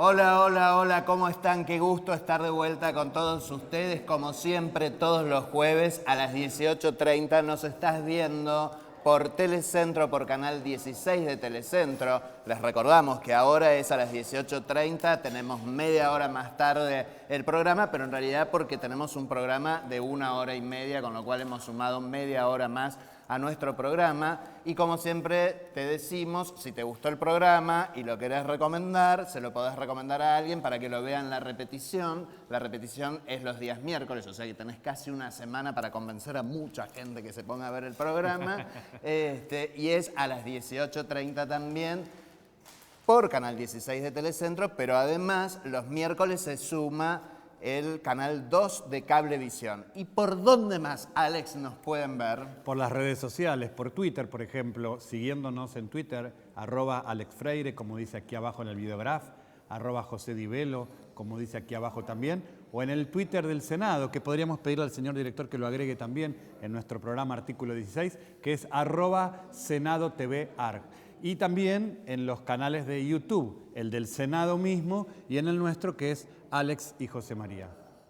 Hola, hola, hola, ¿cómo están? Qué gusto estar de vuelta con todos ustedes. Como siempre, todos los jueves a las 18:30 nos estás viendo por Telecentro, por Canal 16 de Telecentro. Les recordamos que ahora es a las 18:30, tenemos media hora más tarde el programa, pero en realidad porque tenemos un programa de 1 hora y media, con lo cual hemos sumado media hora más a nuestro programa. Y como siempre te decimos, si te gustó el programa y lo querés recomendar, se lo podés recomendar a alguien para que lo vea en la repetición. La repetición es los días miércoles, o sea que tenés casi una semana para convencer a mucha gente que se ponga a ver el programa. Y es a las 18:30 también por Canal 16 de Telecentro, pero además los miércoles se suma el Canal 2 de Cablevisión. ¿Y por dónde más, Alex, nos pueden ver? Por las redes sociales, por Twitter, por ejemplo, siguiéndonos en Twitter, @AlexFreire, como dice aquí abajo en el videograph, @JoséDivelo, como dice aquí abajo también, o en el Twitter del Senado, que podríamos pedirle al señor director que lo agregue también en nuestro programa Artículo 16, que es @SenadoTVArc. Y también en los canales de YouTube, el del Senado mismo y en el nuestro, que es Alex y José María.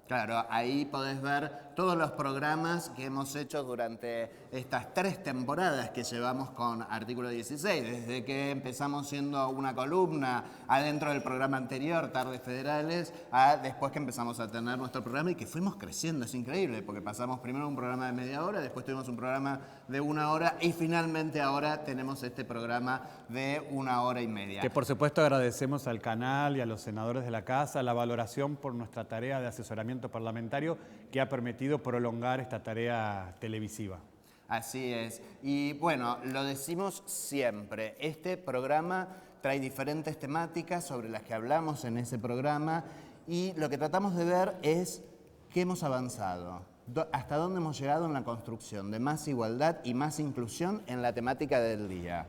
Claro, ahí podés ver todos los programas que hemos hecho durante estas 3 temporadas que llevamos con Artículo 16, desde que empezamos siendo una columna adentro del programa anterior, Tardes Federales, a después que empezamos a tener nuestro programa y que fuimos creciendo. Es increíble, porque pasamos primero un programa de media hora, después tuvimos un programa de 1 hora y finalmente ahora tenemos este programa de 1 hora y media. Que por supuesto agradecemos al canal y a los senadores de la Casa la valoración por nuestra tarea de asesoramiento parlamentario que ha permitido prolongar esta tarea televisiva. Así es. Y bueno, lo decimos siempre, este programa trae diferentes temáticas sobre las que hablamos en ese programa y lo que tratamos de ver es qué hemos avanzado, hasta dónde hemos llegado en la construcción de más igualdad y más inclusión en la temática del día.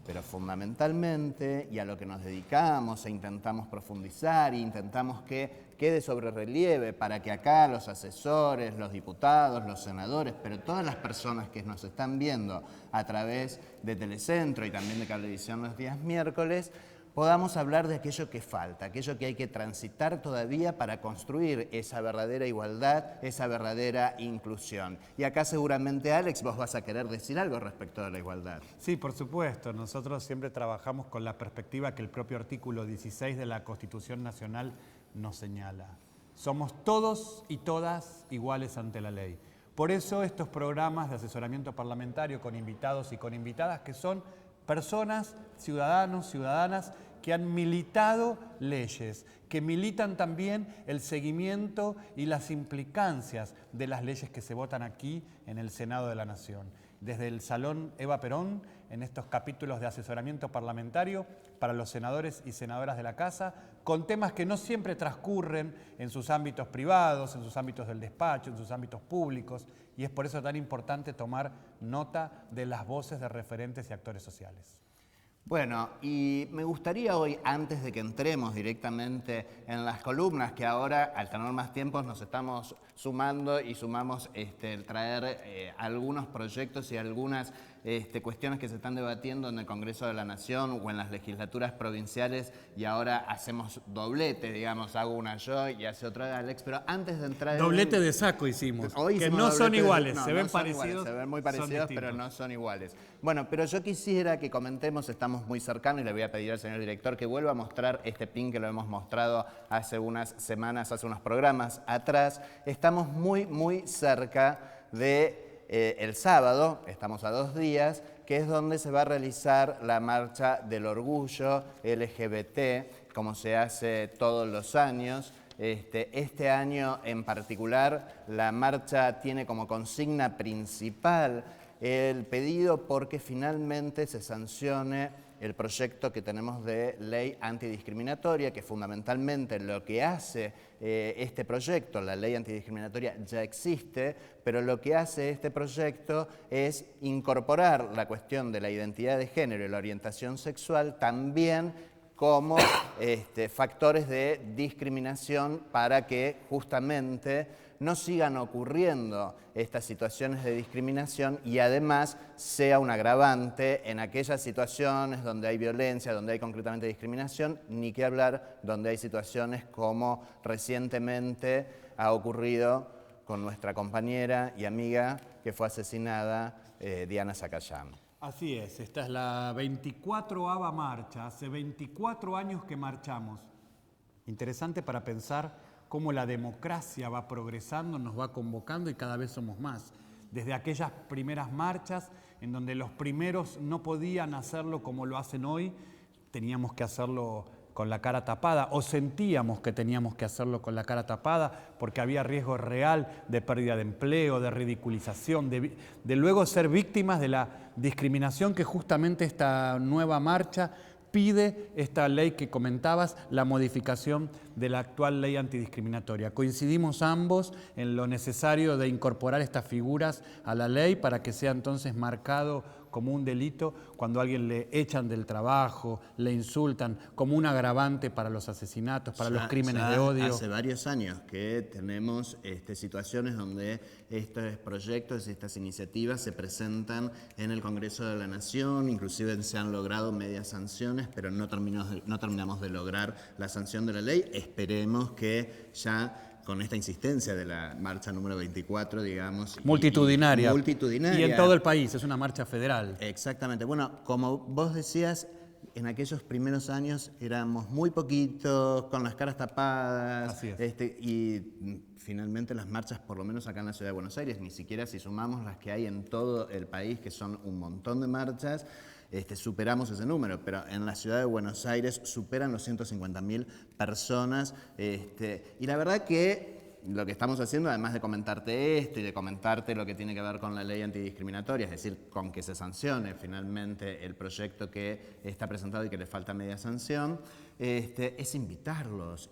Pero fundamentalmente, y a lo que nos dedicamos e intentamos profundizar e intentamos que quede sobre relieve para que acá los asesores, los diputados, los senadores, pero todas las personas que nos están viendo a través de Telecentro y también de Cablevisión los días miércoles, podamos hablar de aquello que falta, aquello que hay que transitar todavía para construir esa verdadera igualdad, esa verdadera inclusión. Y acá seguramente, Alex, vos vas a querer decir algo respecto de la igualdad. Sí, por supuesto. Nosotros siempre trabajamos con la perspectiva que el propio artículo 16 de la Constitución Nacional nos señala. Somos todos y todas iguales ante la ley. Por eso estos programas de asesoramiento parlamentario con invitados y con invitadas que son personas, ciudadanos, ciudadanas que han militado leyes, que militan también el seguimiento y las implicancias de las leyes que se votan aquí en el Senado de la Nación. Desde el Salón Eva Perón, en estos capítulos de asesoramiento parlamentario para los senadores y senadoras de la Casa, con temas que no siempre transcurren en sus ámbitos privados, en sus ámbitos del despacho, en sus ámbitos públicos, y es por eso tan importante tomar nota de las voces de referentes y actores sociales. Bueno, y me gustaría hoy, antes de que entremos directamente en las columnas, que ahora, al tener más tiempo, nos estamos sumando y sumamos traer algunos proyectos y algunas cuestiones que se están debatiendo en el Congreso de la Nación o en las legislaturas provinciales, y ahora hacemos doblete, digamos, hago una yo y hace otra Alex, pero antes de entrar Doblete de saco hicimos, hoy que hicimos no son iguales, no, se no ven son parecidos, iguales, se ven muy parecidos, pero no son iguales. Bueno, pero yo quisiera que comentemos, estamos muy cercanos y le voy a pedir al señor director que vuelva a mostrar este pin que lo hemos mostrado hace unas semanas, hace unos programas atrás. Estamos muy cerca de el sábado, estamos a 2 días, que es donde se va a realizar la marcha del orgullo LGBT, como se hace todos los años. Este año en particular, la marcha tiene como consigna principal el pedido porque finalmente se sancione el proyecto que tenemos de ley antidiscriminatoria, que fundamentalmente lo que hace este proyecto, la ley antidiscriminatoria ya existe, pero lo que hace este proyecto es incorporar la cuestión de la identidad de género y la orientación sexual también como factores de discriminación para que justamente no sigan ocurriendo estas situaciones de discriminación y además sea un agravante en aquellas situaciones donde hay violencia, donde hay concretamente discriminación, ni que hablar donde hay situaciones como recientemente ha ocurrido con nuestra compañera y amiga que fue asesinada, Diana Zacayán. Así es, esta es la 24ª marcha, hace 24 años que marchamos. Interesante para pensar cómo la democracia va progresando, nos va convocando y cada vez somos más. Desde aquellas primeras marchas en donde los primeros no podían hacerlo como lo hacen hoy, teníamos que hacerlo con la cara tapada o sentíamos que teníamos que hacerlo con la cara tapada porque había riesgo real de pérdida de empleo, de ridiculización, de luego ser víctimas de la discriminación que justamente esta nueva marcha pide, esta ley que comentabas, la modificación de la actual ley antidiscriminatoria. Coincidimos ambos en lo necesario de incorporar estas figuras a la ley para que sea entonces marcado como un delito cuando a alguien le echan del trabajo, le insultan, como un agravante para los asesinatos, para los crímenes de odio. Hace varios años que tenemos situaciones donde estos proyectos y estas iniciativas se presentan en el Congreso de la Nación, inclusive se han logrado medias sanciones, pero no terminamos de lograr la sanción de la ley. Esperemos que ya con esta insistencia de la marcha número 24, digamos. Multitudinaria. Multitudinaria. Y en todo el país, es una marcha federal. Exactamente. Bueno, como vos decías, en aquellos primeros años éramos muy poquitos, con las caras tapadas. Así es. Y finalmente las marchas, por lo menos acá en la Ciudad de Buenos Aires, ni siquiera si sumamos las que hay en todo el país, que son un montón de marchas, superamos ese número, pero en la Ciudad de Buenos Aires superan los 150.000 personas. Y la verdad que lo que estamos haciendo, además de comentarte esto y de comentarte lo que tiene que ver con la ley antidiscriminatoria, es decir, con que se sancione finalmente el proyecto que está presentado y que le falta media sanción, es invitarlas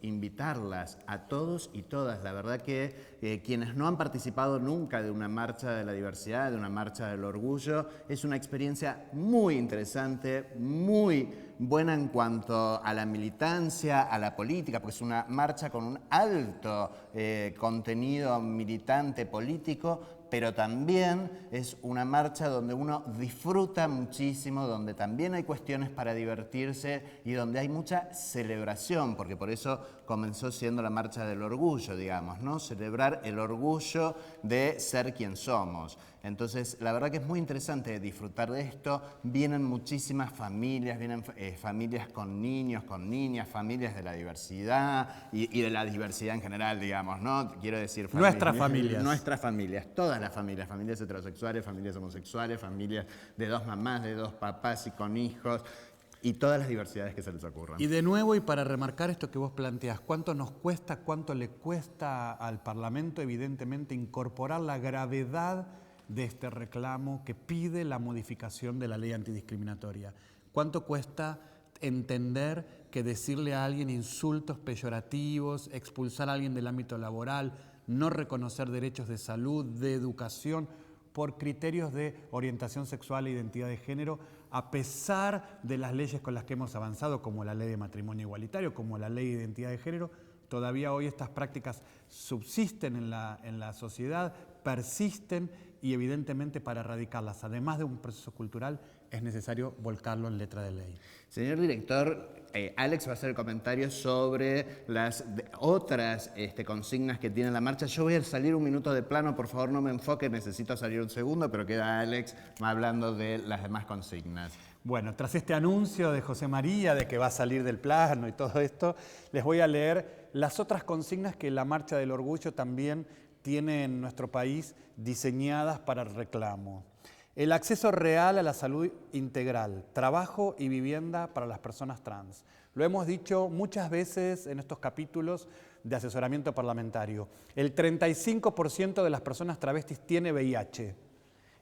a todos y todas. La verdad que quienes no han participado nunca de una marcha de la diversidad, de una marcha del orgullo, es una experiencia muy interesante, muy buena en cuanto a la militancia, a la política, porque es una marcha con un alto contenido militante político, pero también es una marcha donde uno disfruta muchísimo, donde también hay cuestiones para divertirse y donde hay mucha celebración, porque por eso comenzó siendo la marcha del orgullo, digamos, ¿no? Celebrar el orgullo de ser quien somos. Entonces, la verdad que es muy interesante disfrutar de esto. Vienen muchísimas familias, vienen familias con niños, con niñas, familias de la diversidad y de la diversidad en general, digamos, ¿no? Quiero decir nuestras familias. Nuestras familias, todas las familias, familias heterosexuales, familias homosexuales, familias de dos mamás, de dos papás y con hijos, y todas las diversidades que se les ocurran. Y de nuevo, y para remarcar esto que vos planteás, ¿cuánto nos cuesta, cuánto le cuesta al Parlamento, evidentemente, incorporar la gravedad de este reclamo que pide la modificación de la ley antidiscriminatoria? ¿Cuánto cuesta entender que decirle a alguien insultos peyorativos, expulsar a alguien del ámbito laboral, no reconocer derechos de salud, de educación, por criterios de orientación sexual e identidad de género, a pesar de las leyes con las que hemos avanzado, como la ley de matrimonio igualitario, como la ley de identidad de género, todavía hoy estas prácticas subsisten en la sociedad, persisten y evidentemente para erradicarlas, además de un proceso cultural, es necesario volcarlo en letra de ley. Señor director, Alex va a hacer el comentario sobre las otras consignas que tiene la marcha. Yo voy a salir un minuto de plano, por favor no me enfoque, necesito salir un segundo, pero queda Alex hablando de las demás consignas. Bueno, tras este anuncio de José María de que va a salir del plano y todo esto, les voy a leer las otras consignas que la Marcha del Orgullo también tiene en nuestro país diseñadas para el reclamo. El acceso real a la salud integral, trabajo y vivienda para las personas trans. Lo hemos dicho muchas veces en estos capítulos de asesoramiento parlamentario. El 35% de las personas travestis tiene VIH.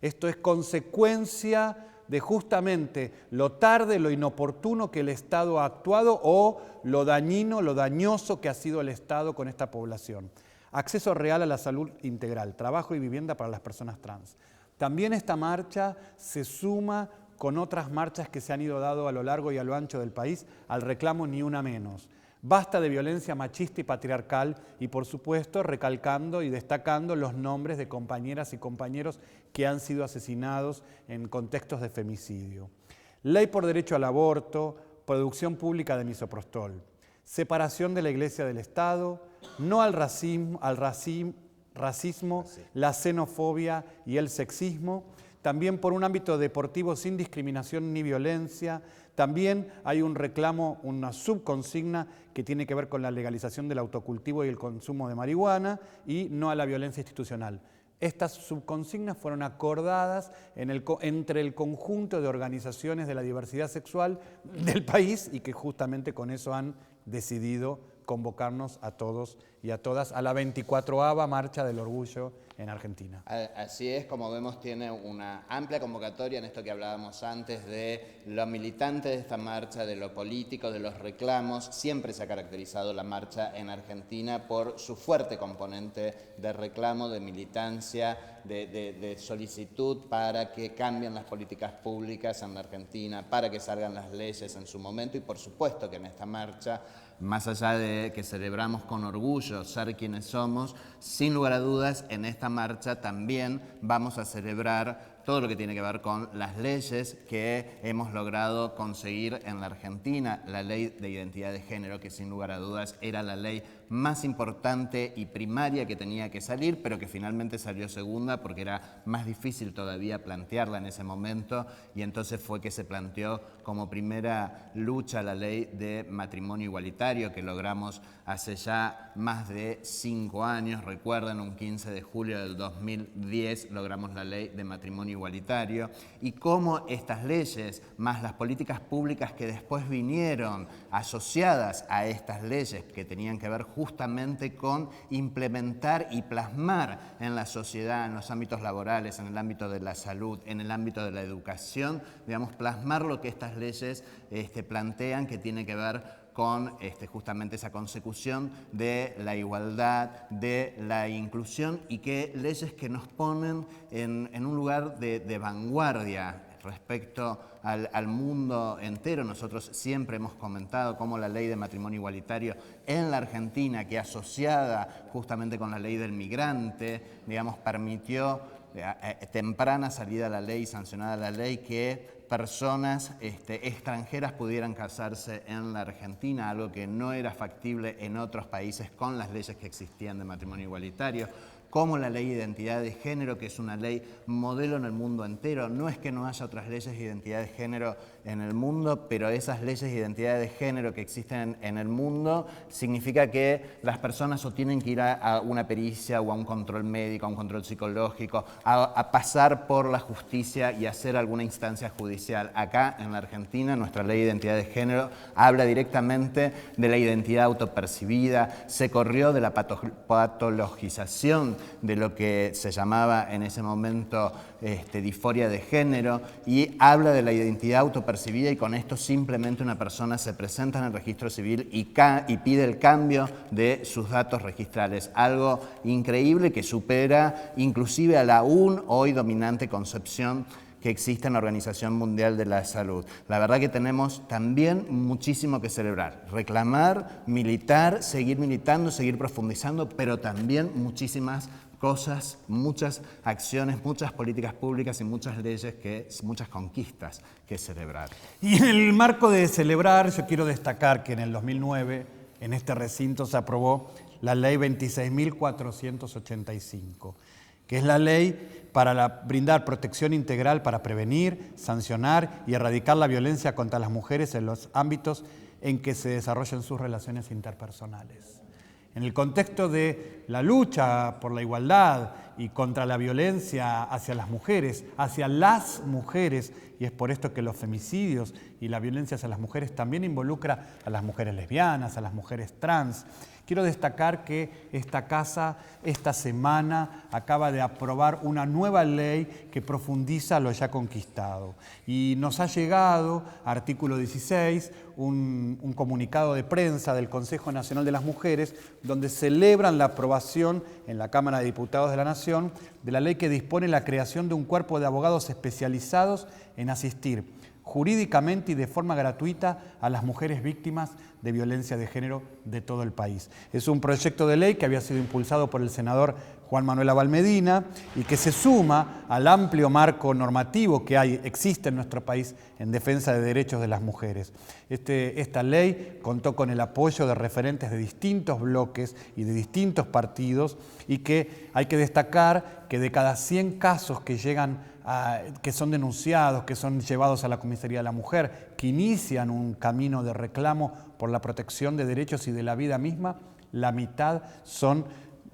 Esto es consecuencia de justamente lo tarde, lo inoportuno que el Estado ha actuado o lo dañino, lo dañoso que ha sido el Estado con esta población. Acceso real a la salud integral, trabajo y vivienda para las personas trans. También esta marcha se suma con otras marchas que se han ido dando a lo largo y a lo ancho del país al reclamo Ni Una Menos. Basta de violencia machista y patriarcal y, por supuesto, recalcando y destacando los nombres de compañeras y compañeros que han sido asesinados en contextos de femicidio. Ley por derecho al aborto, producción pública de misoprostol, separación de la Iglesia del Estado, no al racismo, la xenofobia y el sexismo, también por un ámbito deportivo sin discriminación ni violencia. También hay un reclamo, una subconsigna que tiene que ver con la legalización del autocultivo y el consumo de marihuana y no a la violencia institucional. Estas subconsignas fueron acordadas entre el conjunto de organizaciones de la diversidad sexual del país y que justamente con eso han decidido convocarnos a todos y a todas a la 24ª Marcha del Orgullo en Argentina. Así es, como vemos, tiene una amplia convocatoria en esto que hablábamos antes de lo militante de esta marcha, de lo político, de los reclamos. Siempre se ha caracterizado la marcha en Argentina por su fuerte componente de reclamo, de militancia, de solicitud para que cambien las políticas públicas en la Argentina, para que salgan las leyes en su momento y por supuesto que en esta marcha, más allá de que celebramos con orgullo ser quienes somos, sin lugar a dudas en esta marcha también vamos a celebrar todo lo que tiene que ver con las leyes que hemos logrado conseguir en la Argentina, la ley de identidad de género, que sin lugar a dudas era la ley más importante y primaria que tenía que salir, pero que finalmente salió segunda porque era más difícil todavía plantearla en ese momento y entonces fue que se planteó como primera lucha la ley de matrimonio igualitario que logramos hace ya más de 5 años. Recuerden, un 15 de julio del 2010 logramos la ley de matrimonio igualitario y cómo estas leyes, más las políticas públicas que después vinieron asociadas a estas leyes que tenían que ver justamente con implementar y plasmar en la sociedad, en los ámbitos laborales, en el ámbito de la salud, en el ámbito de la educación, digamos, plasmar lo que estas leyes plantean que tiene que ver con justamente esa consecución de la igualdad, de la inclusión y que leyes que nos ponen en un lugar de vanguardia respecto al mundo entero. Nosotros siempre hemos comentado cómo la ley de matrimonio igualitario en la Argentina, que asociada justamente con la ley del migrante, digamos, permitió temprana salida a la ley, sancionada la ley, que personas extranjeras pudieran casarse en la Argentina, algo que no era factible en otros países con las leyes que existían de matrimonio igualitario, como la ley de identidad de género, que es una ley modelo en el mundo entero. No es que no haya otras leyes de identidad de género en el mundo, pero esas leyes de identidad de género que existen en el mundo significa que las personas o tienen que ir a una pericia o a un control médico, a un control psicológico, a pasar por la justicia y hacer alguna instancia judicial. Acá en la Argentina nuestra ley de identidad de género habla directamente de la identidad autopercibida, se corrió de la patologización de lo que se llamaba en ese momento disforia de género y habla de la identidad autopercibida y con esto simplemente una persona se presenta en el registro civil y pide el cambio de sus datos registrales. Algo increíble que supera inclusive a la aún hoy dominante concepción que existe en la Organización Mundial de la Salud. La verdad que tenemos también muchísimo que celebrar, reclamar, militar, seguir militando, seguir profundizando, pero también muchísimas cosas, muchas acciones, muchas políticas públicas y muchas leyes, muchas conquistas que celebrar. Y en el marco de celebrar, yo quiero destacar que en el 2009, en este recinto se aprobó la Ley 26.485, que es la ley para brindar protección integral para prevenir, sancionar y erradicar la violencia contra las mujeres en los ámbitos en que se desarrollan sus relaciones interpersonales. En el contexto de la lucha por la igualdad y contra la violencia hacia las mujeres, y es por esto que los femicidios y la violencia hacia las mujeres también involucra a las mujeres lesbianas, a las mujeres trans, Quiero destacar que esta casa, esta semana, acaba de aprobar una nueva ley que profundiza lo ya conquistado. Y nos ha llegado, artículo 16, un comunicado de prensa del Consejo Nacional de las Mujeres, donde celebran la aprobación en la Cámara de Diputados de la Nación de la ley que dispone la creación de un cuerpo de abogados especializados en asistir jurídicamente y de forma gratuita a las mujeres víctimas de violencia de género de todo el país. Es un proyecto de ley que había sido impulsado por el senador Juan Manuel Abal Medina y que se suma al amplio marco normativo que existe en nuestro país en defensa de derechos de las mujeres. Esta ley contó con el apoyo de referentes de distintos bloques y de distintos partidos y que hay que destacar que de cada 100 casos que que son denunciados, que son llevados a la Comisaría de la Mujer, que inician un camino de reclamo por la protección de derechos y de la vida misma, la mitad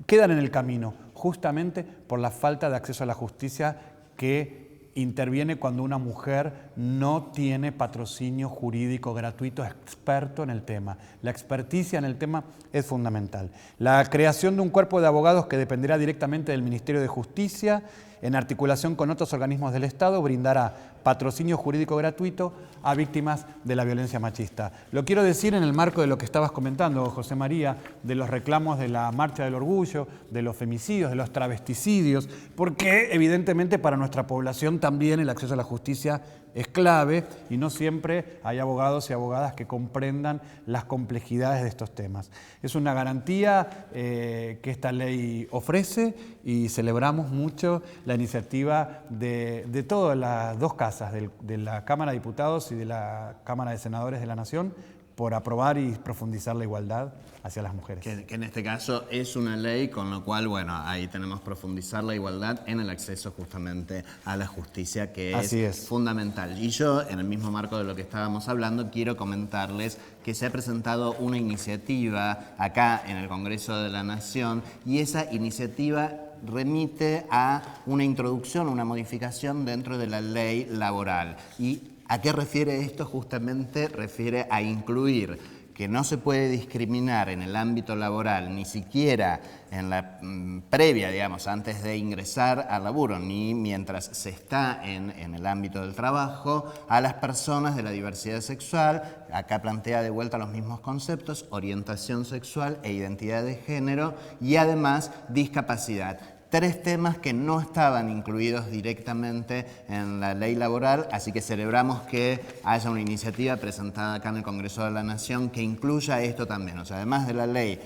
quedan en el camino, justamente por la falta de acceso a la justicia que interviene cuando una mujer no tiene patrocinio jurídico gratuito experto en el tema. La experticia en el tema es fundamental. La creación de un cuerpo de abogados que dependerá directamente del Ministerio de Justicia, en articulación con otros organismos del Estado, brindará patrocinio jurídico gratuito a víctimas de la violencia machista. Lo quiero decir en el marco de lo que estabas comentando, José María, de los reclamos de la Marcha del Orgullo, de los femicidios, de los travesticidios, porque evidentemente para nuestra población también el acceso a la justicia es clave y no siempre hay abogados y abogadas que comprendan las complejidades de estos temas. Es una garantía que esta ley ofrece y celebramos mucho la iniciativa de todas las dos casas, de la Cámara de Diputados y de la Cámara de Senadores de la Nación, por aprobar y profundizar la igualdad hacia las mujeres. Que en este caso es una ley, con lo cual, bueno, ahí tenemos profundizar la igualdad en el acceso justamente a la justicia, que es fundamental. Y yo, en el mismo marco de lo que estábamos hablando, quiero comentarles que se ha presentado una iniciativa acá en el Congreso de la Nación y esa iniciativa remite a una introducción, una modificación dentro de la ley laboral. ¿Y a qué refiere esto? Justamente refiere a incluir que no se puede discriminar en el ámbito laboral, ni siquiera en la previa, digamos, antes de ingresar al laburo, ni mientras se está en el ámbito del trabajo, a las personas de la diversidad sexual. Acá plantea de vuelta los mismos conceptos: orientación sexual e identidad de género, y además discapacidad. 3 temas que no estaban incluidos directamente en la ley laboral, así que celebramos que haya una iniciativa presentada acá en el Congreso de la Nación que incluya esto también, o sea, además de la ley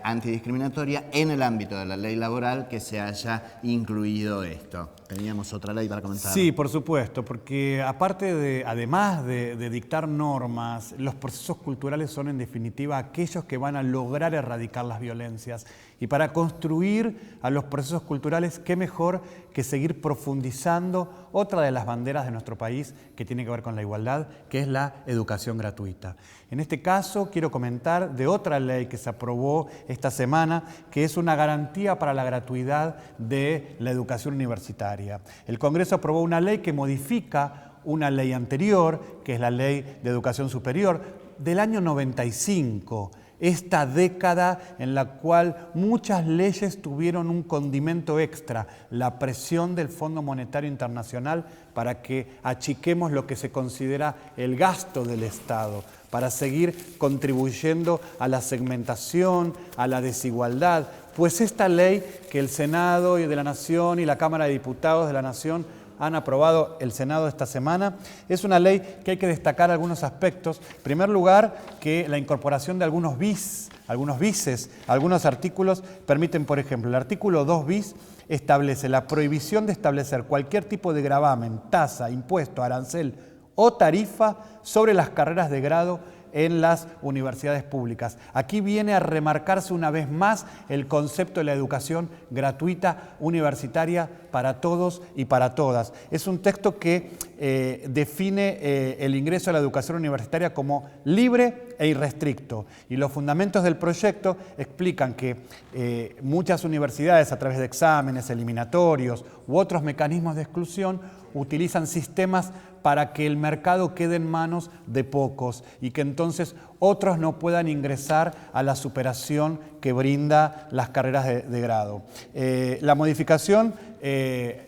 antidiscriminatoria, en el ámbito de la ley laboral que se haya incluido esto. Teníamos otra ley para comentar. Sí, por supuesto, porque además de dictar normas, los procesos culturales son en definitiva aquellos que van a lograr erradicar las violencias. Y para construir a los procesos culturales, qué mejor que seguir profundizando otra de las banderas de nuestro país que tiene que ver con la igualdad, que es la educación gratuita. En este caso quiero comentar de otra ley que se aprobó esta semana, que es una garantía para la gratuidad de la educación universitaria. El Congreso aprobó una ley que modifica una ley anterior, que es la Ley de Educación Superior, del año 95. Esta década en la cual muchas leyes tuvieron un condimento extra, la presión del Fondo Monetario Internacional para que achiquemos lo que se considera el gasto del Estado, para seguir contribuyendo a la segmentación, a la desigualdad. Pues esta ley que el Senado de la Nación y la Cámara de Diputados de la Nación han aprobado el Senado esta semana, es una ley que hay que destacar algunos aspectos. En primer lugar, que la incorporación de algunos vices, algunos artículos permiten, por ejemplo, el artículo 2 bis establece la prohibición de establecer cualquier tipo de gravamen, tasa, impuesto, arancel o tarifa sobre las carreras de grado en las universidades públicas. Aquí viene a remarcarse una vez más el concepto de la educación gratuita universitaria para todos y para todas. Es un texto que define el ingreso a la educación universitaria como libre e irrestricto. Y los fundamentos del proyecto explican que muchas universidades, a través de exámenes eliminatorios u otros mecanismos de exclusión, utilizan sistemas para que el mercado quede en manos de pocos y que entonces otros no puedan ingresar a la superación que brinda las carreras de grado. La modificación,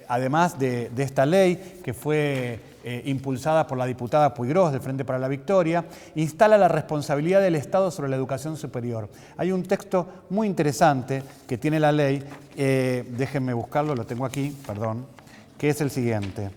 además de esta ley que fue impulsada por la diputada Puigros del Frente para la Victoria, instala la responsabilidad del Estado sobre la educación superior. Hay un texto muy interesante que tiene la ley, déjenme buscarlo, lo tengo aquí, perdón, que es el siguiente.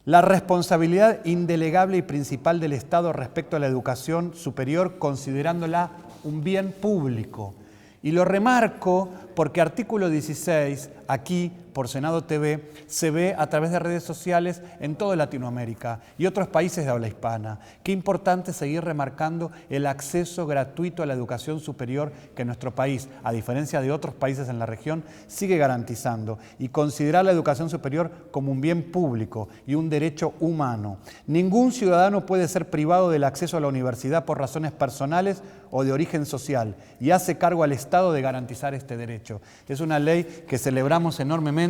La responsabilidad indelegable y principal del Estado respecto a la educación superior, considerándola un bien público. Y lo remarco porque artículo 16, aquí por Senado TV, se ve a través de redes sociales en toda Latinoamérica y otros países de habla hispana. Qué importante seguir remarcando el acceso gratuito a la educación superior que nuestro país, a diferencia de otros países en la región, sigue garantizando y considerar la educación superior como un bien público y un derecho humano. Ningún ciudadano puede ser privado del acceso a la universidad por razones personales o de origen social y hace cargo al Estado de garantizar este derecho. Es una ley que celebramos enormemente.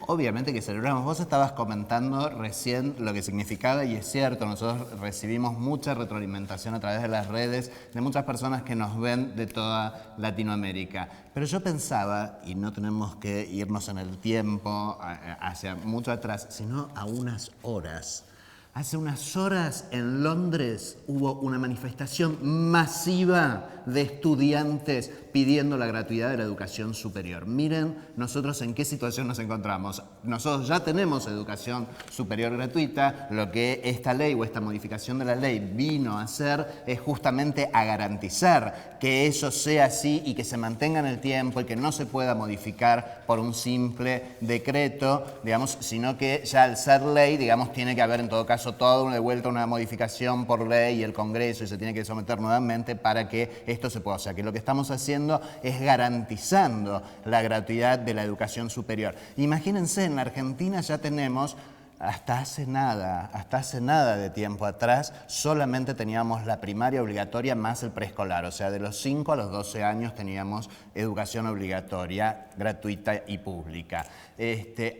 Obviamente que celebramos. Vos estabas comentando recién lo que significaba y es cierto, nosotros recibimos mucha retroalimentación a través de las redes de muchas personas que nos ven de toda Latinoamérica. Pero yo pensaba, y no tenemos que irnos en el tiempo hacia mucho atrás, sino a unas horas. Hace unas horas en Londres hubo una manifestación masiva de estudiantes pidiendo la gratuidad de la educación superior. Miren nosotros en qué situación nos encontramos. Nosotros ya tenemos educación superior gratuita. Lo que esta ley o esta modificación de la ley vino a hacer es justamente a garantizar que eso sea así y que se mantenga en el tiempo y que no se pueda modificar por un simple decreto, digamos, sino que ya al ser ley, digamos, tiene que haber en todo caso toda de vuelta una modificación por ley y el Congreso y se tiene que someter nuevamente para que esto se pueda. O sea, que lo que estamos haciendo es garantizando la gratuidad de la educación superior. Imagínense, en la Argentina ya tenemos, hasta hace nada de tiempo atrás, solamente teníamos la primaria obligatoria más el preescolar. O sea, de los 5 a los 12 años teníamos educación obligatoria, gratuita y pública.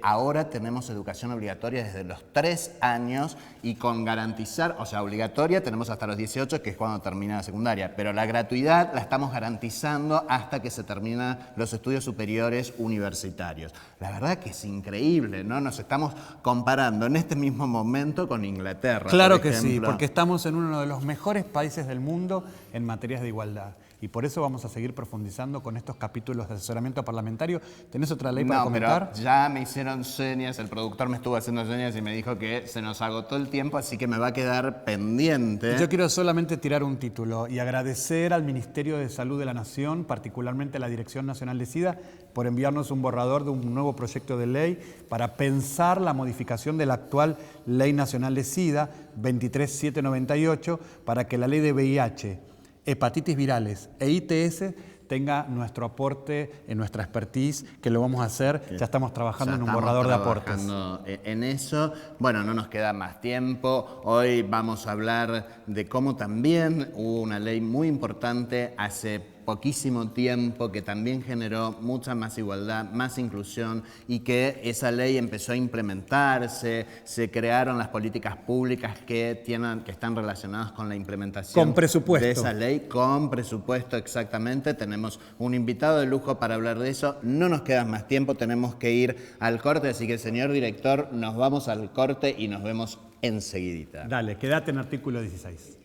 Ahora tenemos educación obligatoria desde los 3 años y con garantizar, o sea, obligatoria tenemos hasta los 18, que es cuando termina la secundaria, pero la gratuidad la estamos garantizando hasta que se terminan los estudios superiores universitarios. La verdad que es increíble, ¿no? Nos estamos comparando en este mismo momento con Inglaterra. Claro que sí, porque estamos en uno de los mejores países del mundo en materias de igualdad. Y por eso vamos a seguir profundizando con estos capítulos de asesoramiento parlamentario. ¿Tenés otra ley para comentar? Pero ya me hicieron señas, el productor me estuvo haciendo señas y me dijo que se nos agotó el tiempo, así que me va a quedar pendiente. Yo quiero solamente tirar un título y agradecer al Ministerio de Salud de la Nación, particularmente a la Dirección Nacional de SIDA, por enviarnos un borrador de un nuevo proyecto de ley para pensar la modificación de la actual Ley Nacional de SIDA 23798 para que la ley de VIH, hepatitis virales e ITS tenga nuestro aporte en nuestra expertise, que lo vamos a hacer. Ya estamos trabajando en un borrador de aportes. En eso, bueno, no nos queda más tiempo. Hoy vamos a hablar de cómo también hubo una ley muy importante hace poquísimo tiempo que también generó mucha más igualdad, más inclusión y que esa ley empezó a implementarse, se crearon las políticas públicas que están relacionadas con la implementación con presupuesto. De esa ley, con presupuesto exactamente. Tenemos un invitado de lujo para hablar de eso. No nos queda más tiempo, tenemos que ir al corte, así que señor director, nos vamos al corte y nos vemos enseguidita. Dale, quédate en artículo 16.